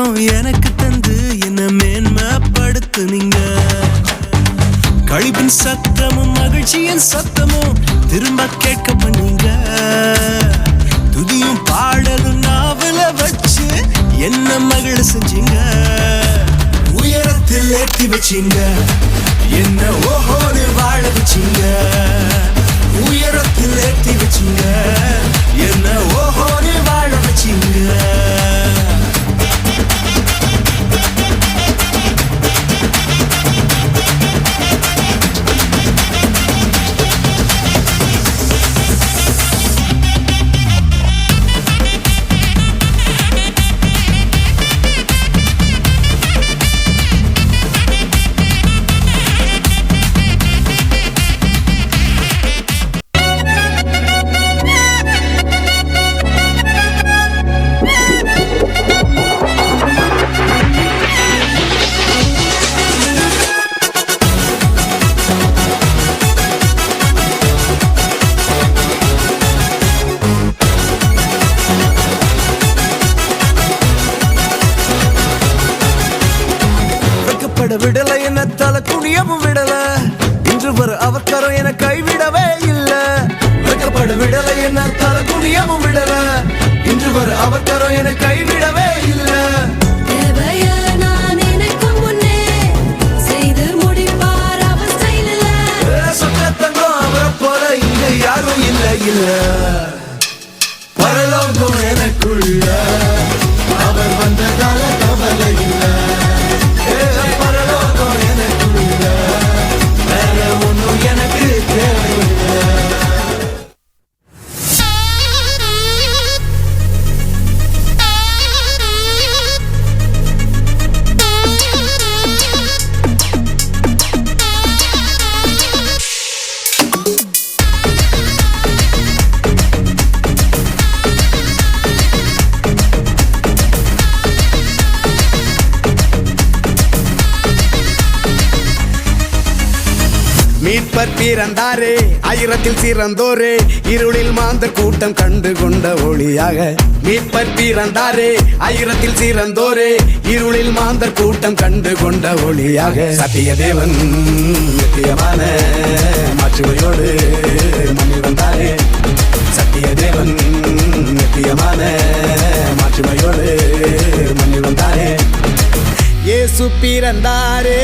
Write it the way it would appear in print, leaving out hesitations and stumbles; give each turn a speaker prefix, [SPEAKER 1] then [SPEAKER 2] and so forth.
[SPEAKER 1] சத்தம் எனக்கு தந்து என்ன மேன்மைப்படுத்துனீங்க. கழிப்பின் சத்தமும் மகிழ்ச்சியின் சத்தமும் திரும்ப கேட்க பண்ணீங்க. துதியும் பாடலும் நாவல வச்சு என்ன மகிழ செஞ்சீங்க. உயரத்தில் ஏற்றி வச்சீங்க, என்ன ஓஹோன்னு வாழ வச்சீங்க. உயரத்தில் ஏற்றி வச்சீங்க, என்ன ஓஹோன்னு வாழ வச்சீங்க. விடல என்ன தலை குனியவும் விடல, இன்று வர அவக்கரம் என கைவிடவே இல்ல. வெக்கப்பட விடல என்ன தலை குனியவும் விடல, இன்று வர அவக்கரம் என கைவிடவே இல்ல. சொத்தங்கம் அவரை போல இங்க யாரும் இல்ல இல்ல. பரலோகம் எனக்குள்ள அவர் வந்ததால கவலை இல்ல.
[SPEAKER 2] மீட்பர் பிறந்தாரே, ஆயிரத்தில் சிறந்தோரே, இருளில் மாந்த கூட்டம் கண்டு கொண்ட ஒளியாக. மீட்பர் பிறந்தாரே, ஆயிரத்தில் சிறந்தோரே, இருளில் மாந்த கூட்டம் கண்டு கொண்ட ஒளியாக. சத்திய தேவன் நித்தியமான மாற்றுமையோடு மண்ணில் வந்தாரே. சத்திய தேவன் நித்தியமான மாற்றுமையோடு மண்ணில் வந்தாரே. இயேசு பிறந்தாரே.